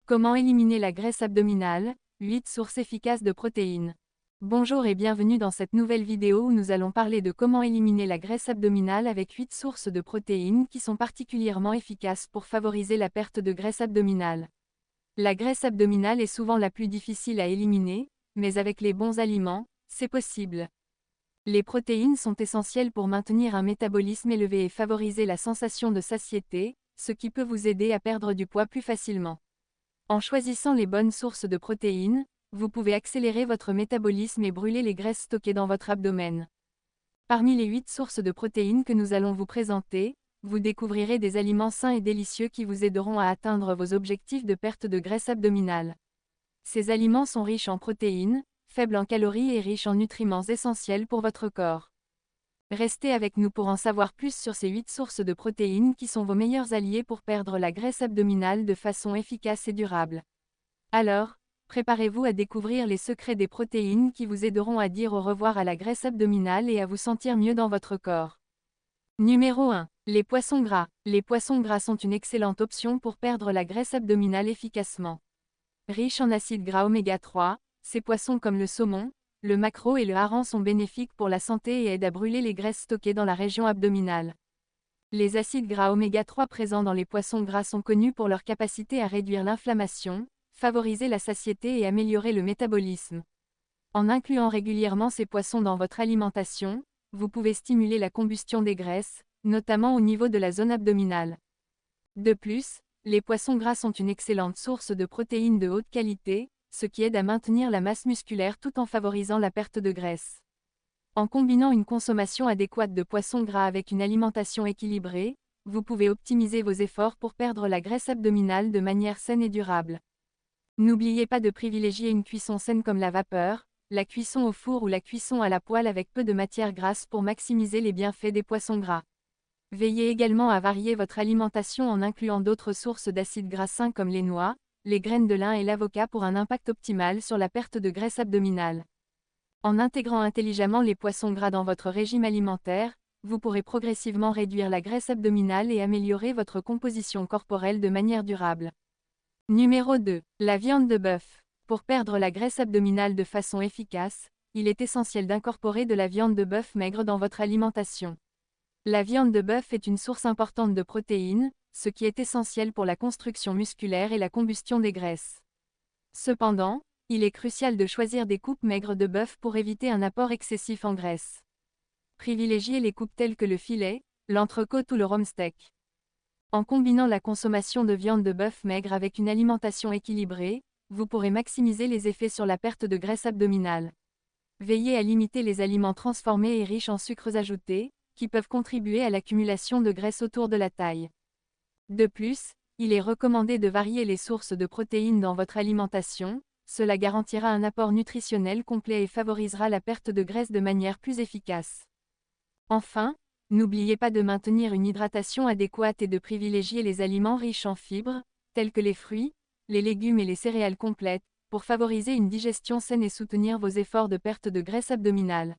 Comment éliminer la graisse abdominale? 8 sources efficaces de protéines. Bonjour et bienvenue dans cette nouvelle vidéo où nous allons parler de comment éliminer la graisse abdominale avec 8 sources de protéines qui sont particulièrement efficaces pour favoriser la perte de graisse abdominale. La graisse abdominale est souvent la plus difficile à éliminer, mais avec les bons aliments, c'est possible. Les protéines sont essentielles pour maintenir un métabolisme élevé et favoriser la sensation de satiété, ce qui peut vous aider à perdre du poids plus facilement. En choisissant les bonnes sources de protéines, vous pouvez accélérer votre métabolisme et brûler les graisses stockées dans votre abdomen. Parmi les 8 sources de protéines que nous allons vous présenter, vous découvrirez des aliments sains et délicieux qui vous aideront à atteindre vos objectifs de perte de graisse abdominale. Ces aliments sont riches en protéines, faibles en calories et riches en nutriments essentiels pour votre corps. Restez avec nous pour en savoir plus sur ces 8 sources de protéines qui sont vos meilleurs alliés pour perdre la graisse abdominale de façon efficace et durable. Alors, préparez-vous à découvrir les secrets des protéines qui vous aideront à dire au revoir à la graisse abdominale et à vous sentir mieux dans votre corps. Numéro 1. Les poissons gras. Les poissons gras sont une excellente option pour perdre la graisse abdominale efficacement. Riches en acides gras oméga 3, ces poissons comme le saumon, le maquereau et le hareng sont bénéfiques pour la santé et aident à brûler les graisses stockées dans la région abdominale. Les acides gras oméga 3 présents dans les poissons gras sont connus pour leur capacité à réduire l'inflammation, favoriser la satiété et améliorer le métabolisme. En incluant régulièrement ces poissons dans votre alimentation, vous pouvez stimuler la combustion des graisses, notamment au niveau de la zone abdominale. De plus, les poissons gras sont une excellente source de protéines de haute qualité, ce qui aide à maintenir la masse musculaire tout en favorisant la perte de graisse. En combinant une consommation adéquate de poissons gras avec une alimentation équilibrée, vous pouvez optimiser vos efforts pour perdre la graisse abdominale de manière saine et durable. N'oubliez pas de privilégier une cuisson saine comme la vapeur, la cuisson au four ou la cuisson à la poêle avec peu de matière grasse pour maximiser les bienfaits des poissons gras. Veillez également à varier votre alimentation en incluant d'autres sources d'acides gras sains comme les noix, les graines de lin et l'avocat pour un impact optimal sur la perte de graisse abdominale. En intégrant intelligemment les poissons gras dans votre régime alimentaire, vous pourrez progressivement réduire la graisse abdominale et améliorer votre composition corporelle de manière durable. Numéro 2. La viande de bœuf. Pour perdre la graisse abdominale de façon efficace, il est essentiel d'incorporer de la viande de bœuf maigre dans votre alimentation. La viande de bœuf est une source importante de protéines, ce qui est essentiel pour la construction musculaire et la combustion des graisses. Cependant, il est crucial de choisir des coupes maigres de bœuf pour éviter un apport excessif en graisse. Privilégiez les coupes telles que le filet, l'entrecôte ou le rhum steak. En combinant la consommation de viande de bœuf maigre avec une alimentation équilibrée, vous pourrez maximiser les effets sur la perte de graisse abdominale. Veillez à limiter les aliments transformés et riches en sucres ajoutés, qui peuvent contribuer à l'accumulation de graisse autour de la taille. De plus, il est recommandé de varier les sources de protéines dans votre alimentation, cela garantira un apport nutritionnel complet et favorisera la perte de graisse de manière plus efficace. Enfin, n'oubliez pas de maintenir une hydratation adéquate et de privilégier les aliments riches en fibres, tels que les fruits, les légumes et les céréales complètes, pour favoriser une digestion saine et soutenir vos efforts de perte de graisse abdominale.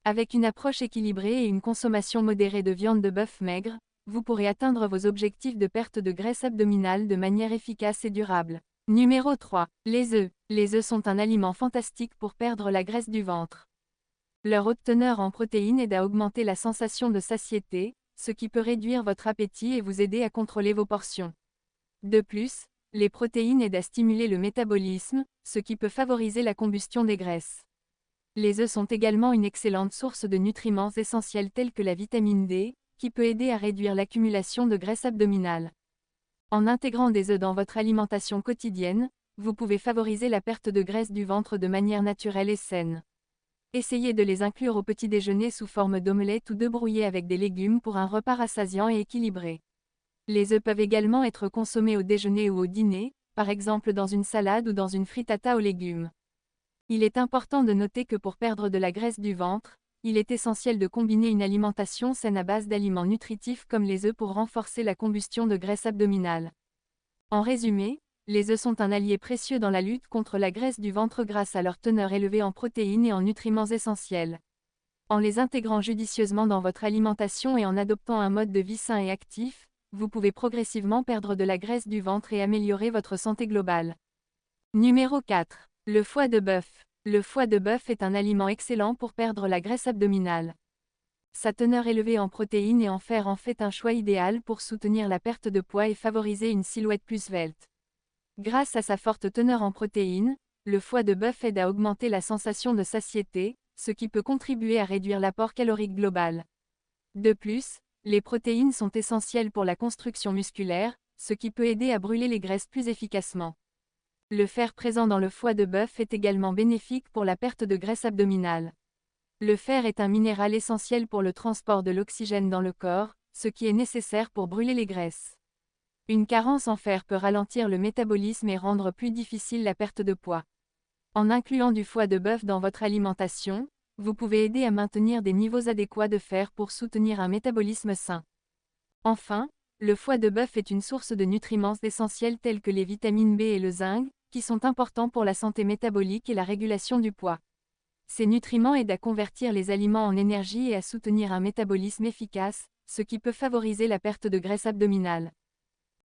Avec une approche équilibrée et une consommation modérée de viande de bœuf maigre, vous pourrez atteindre vos objectifs de perte de graisse abdominale de manière efficace et durable. Numéro 3. Les œufs. Les œufs sont un aliment fantastique pour perdre la graisse du ventre. Leur haute teneur en protéines aide à augmenter la sensation de satiété, ce qui peut réduire votre appétit et vous aider à contrôler vos portions. De plus, les protéines aident à stimuler le métabolisme, ce qui peut favoriser la combustion des graisses. Les œufs sont également une excellente source de nutriments essentiels tels que la vitamine D, qui peut aider à réduire l'accumulation de graisse abdominale. En intégrant des œufs dans votre alimentation quotidienne, vous pouvez favoriser la perte de graisse du ventre de manière naturelle et saine. Essayez de les inclure au petit déjeuner sous forme d'omelette ou d'œufs brouillés avec des légumes pour un repas rassasiant et équilibré. Les œufs peuvent également être consommés au déjeuner ou au dîner, par exemple dans une salade ou dans une frittata aux légumes. Il est important de noter que pour perdre de la graisse du ventre, il est essentiel de combiner une alimentation saine à base d'aliments nutritifs comme les œufs pour renforcer la combustion de graisse abdominale. En résumé, les œufs sont un allié précieux dans la lutte contre la graisse du ventre grâce à leur teneur élevée en protéines et en nutriments essentiels. En les intégrant judicieusement dans votre alimentation et en adoptant un mode de vie sain et actif, vous pouvez progressivement perdre de la graisse du ventre et améliorer votre santé globale. Numéro 4. Le foie de bœuf. Le foie de bœuf est un aliment excellent pour perdre la graisse abdominale. Sa teneur élevée en protéines et en fer en fait un choix idéal pour soutenir la perte de poids et favoriser une silhouette plus svelte. Grâce à sa forte teneur en protéines, le foie de bœuf aide à augmenter la sensation de satiété, ce qui peut contribuer à réduire l'apport calorique global. De plus, les protéines sont essentielles pour la construction musculaire, ce qui peut aider à brûler les graisses plus efficacement. Le fer présent dans le foie de bœuf est également bénéfique pour la perte de graisse abdominale. Le fer est un minéral essentiel pour le transport de l'oxygène dans le corps, ce qui est nécessaire pour brûler les graisses. Une carence en fer peut ralentir le métabolisme et rendre plus difficile la perte de poids. En incluant du foie de bœuf dans votre alimentation, vous pouvez aider à maintenir des niveaux adéquats de fer pour soutenir un métabolisme sain. Enfin, le foie de bœuf est une source de nutriments essentiels tels que les vitamines B et le zinc, qui sont importants pour la santé métabolique et la régulation du poids. Ces nutriments aident à convertir les aliments en énergie et à soutenir un métabolisme efficace, ce qui peut favoriser la perte de graisse abdominale.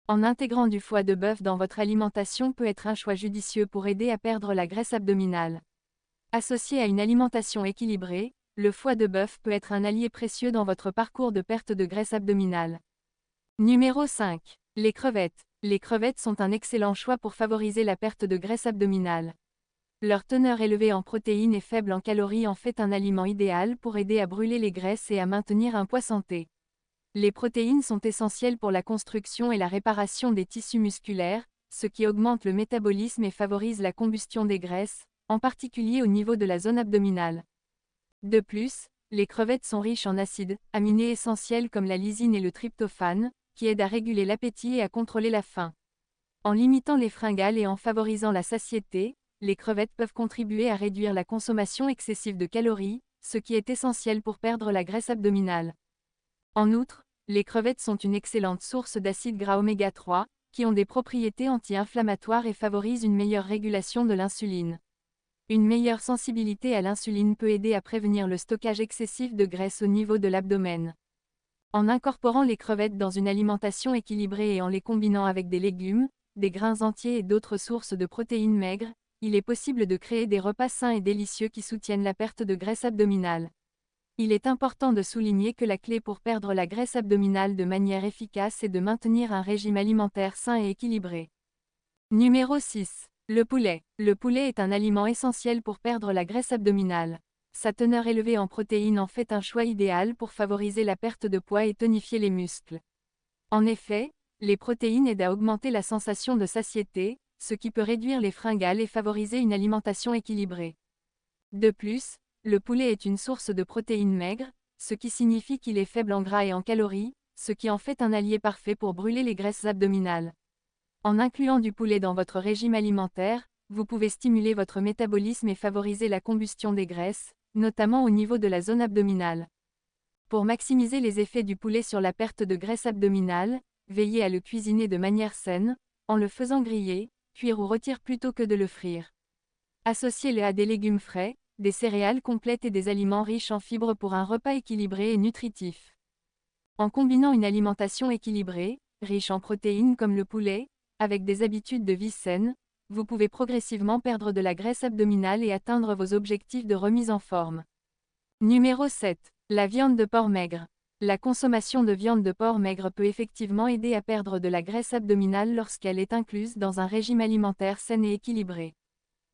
En intégrant du foie de bœuf dans votre alimentation peut être un choix judicieux pour aider à perdre la graisse abdominale. Associé à une alimentation équilibrée, le foie de bœuf peut être un allié précieux dans votre parcours de perte de graisse abdominale. Numéro 5. Les crevettes. Les crevettes sont un excellent choix pour favoriser la perte de graisse abdominale. Leur teneur élevée en protéines et faible en calories en fait un aliment idéal pour aider à brûler les graisses et à maintenir un poids santé. Les protéines sont essentielles pour la construction et la réparation des tissus musculaires, ce qui augmente le métabolisme et favorise la combustion des graisses, en particulier au niveau de la zone abdominale. De plus, les crevettes sont riches en acides aminés essentiels comme la lysine et le tryptophane, qui aident à réguler l'appétit et à contrôler la faim. En limitant les fringales et en favorisant la satiété, les crevettes peuvent contribuer à réduire la consommation excessive de calories, ce qui est essentiel pour perdre la graisse abdominale. En outre, les crevettes sont une excellente source d'acides gras oméga 3, qui ont des propriétés anti-inflammatoires et favorisent une meilleure régulation de l'insuline. Une meilleure sensibilité à l'insuline peut aider à prévenir le stockage excessif de graisse au niveau de l'abdomen. En incorporant les crevettes dans une alimentation équilibrée et en les combinant avec des légumes, des grains entiers et d'autres sources de protéines maigres, il est possible de créer des repas sains et délicieux qui soutiennent la perte de graisse abdominale. Il est important de souligner que la clé pour perdre la graisse abdominale de manière efficace est de maintenir un régime alimentaire sain et équilibré. Numéro 6. Le poulet. Le poulet est un aliment essentiel pour perdre la graisse abdominale. Sa teneur élevée en protéines en fait un choix idéal pour favoriser la perte de poids et tonifier les muscles. En effet, les protéines aident à augmenter la sensation de satiété, ce qui peut réduire les fringales et favoriser une alimentation équilibrée. De plus, le poulet est une source de protéines maigres, ce qui signifie qu'il est faible en gras et en calories, ce qui en fait un allié parfait pour brûler les graisses abdominales. En incluant du poulet dans votre régime alimentaire, vous pouvez stimuler votre métabolisme et favoriser la combustion des graisses, notamment au niveau de la zone abdominale. Pour maximiser les effets du poulet sur la perte de graisse abdominale, veillez à le cuisiner de manière saine, en le faisant griller, cuire ou rôtir plutôt que de le frire. Associez-le à des légumes frais, des céréales complètes et des aliments riches en fibres pour un repas équilibré et nutritif. En combinant une alimentation équilibrée, riche en protéines comme le poulet, avec des habitudes de vie saines, vous pouvez progressivement perdre de la graisse abdominale et atteindre vos objectifs de remise en forme. Numéro 7. La viande de porc maigre. La consommation de viande de porc maigre peut effectivement aider à perdre de la graisse abdominale lorsqu'elle est incluse dans un régime alimentaire sain et équilibré.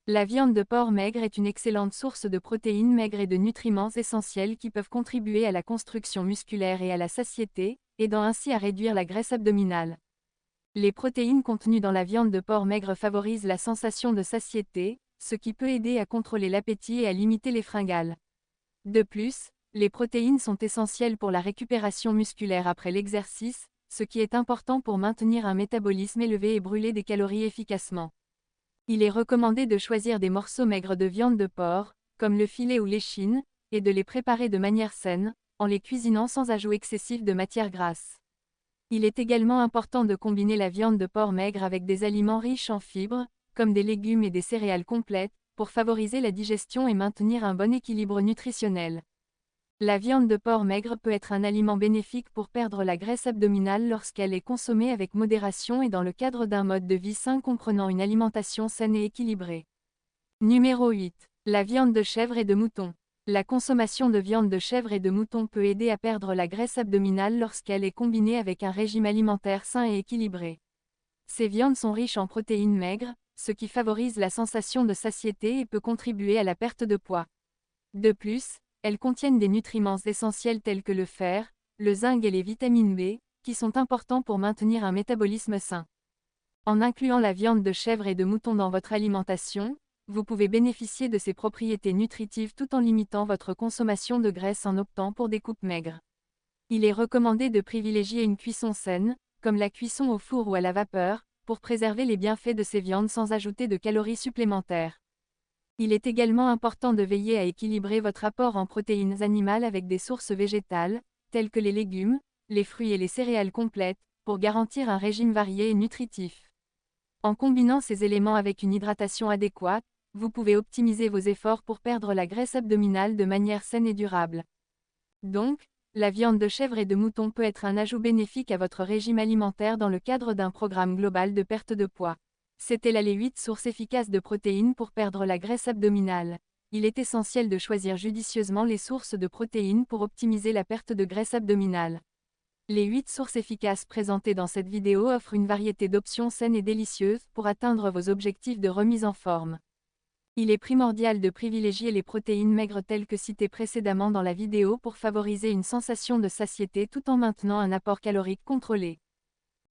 La viande de porc maigre est une excellente source de protéines maigres et de nutriments essentiels qui peuvent contribuer à la construction musculaire et à la satiété, aidant ainsi à réduire la graisse abdominale. Les protéines contenues dans la viande de porc maigre favorisent la sensation de satiété, ce qui peut aider à contrôler l'appétit et à limiter les fringales. De plus, les protéines sont essentielles pour la récupération musculaire après l'exercice, ce qui est important pour maintenir un métabolisme élevé et brûler des calories efficacement. Il est recommandé de choisir des morceaux maigres de viande de porc, comme le filet ou l'échine, et de les préparer de manière saine, en les cuisinant sans ajout excessif de matière grasse. Il est également important de combiner la viande de porc maigre avec des aliments riches en fibres, comme des légumes et des céréales complètes, pour favoriser la digestion et maintenir un bon équilibre nutritionnel. La viande de porc maigre peut être un aliment bénéfique pour perdre la graisse abdominale lorsqu'elle est consommée avec modération et dans le cadre d'un mode de vie sain comprenant une alimentation saine et équilibrée. Numéro 8. La viande de chèvre et de mouton. La consommation de viande de chèvre et de mouton peut aider à perdre la graisse abdominale lorsqu'elle est combinée avec un régime alimentaire sain et équilibré. Ces viandes sont riches en protéines maigres, ce qui favorise la sensation de satiété et peut contribuer à la perte de poids. De plus, elles contiennent des nutriments essentiels tels que le fer, le zinc et les vitamines B, qui sont importants pour maintenir un métabolisme sain. En incluant la viande de chèvre et de mouton dans votre alimentation, vous pouvez bénéficier de ces propriétés nutritives tout en limitant votre consommation de graisse en optant pour des coupes maigres. Il est recommandé de privilégier une cuisson saine, comme la cuisson au four ou à la vapeur, pour préserver les bienfaits de ces viandes sans ajouter de calories supplémentaires. Il est également important de veiller à équilibrer votre apport en protéines animales avec des sources végétales, telles que les légumes, les fruits et les céréales complètes, pour garantir un régime varié et nutritif. En combinant ces éléments avec une hydratation adéquate, vous pouvez optimiser vos efforts pour perdre la graisse abdominale de manière saine et durable. Donc, la viande de chèvre et de mouton peut être un ajout bénéfique à votre régime alimentaire dans le cadre d'un programme global de perte de poids. C'était là les 8 sources efficaces de protéines pour perdre la graisse abdominale. Il est essentiel de choisir judicieusement les sources de protéines pour optimiser la perte de graisse abdominale. Les 8 sources efficaces présentées dans cette vidéo offrent une variété d'options saines et délicieuses pour atteindre vos objectifs de remise en forme. Il est primordial de privilégier les protéines maigres telles que citées précédemment dans la vidéo pour favoriser une sensation de satiété tout en maintenant un apport calorique contrôlé.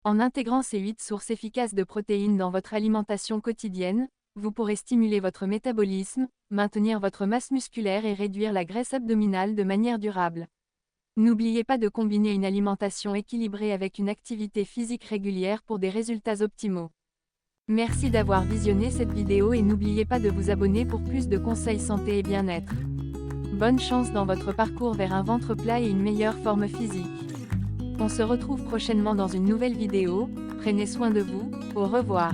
En intégrant ces 8 sources efficaces de protéines dans votre alimentation quotidienne, vous pourrez stimuler votre métabolisme, maintenir votre masse musculaire et réduire la graisse abdominale de manière durable. N'oubliez pas de combiner une alimentation équilibrée avec une activité physique régulière pour des résultats optimaux. Merci d'avoir visionné cette vidéo et n'oubliez pas de vous abonner pour plus de conseils santé et bien-être. Bonne chance dans votre parcours vers un ventre plat et une meilleure forme physique. On se retrouve prochainement dans une nouvelle vidéo, prenez soin de vous, au revoir.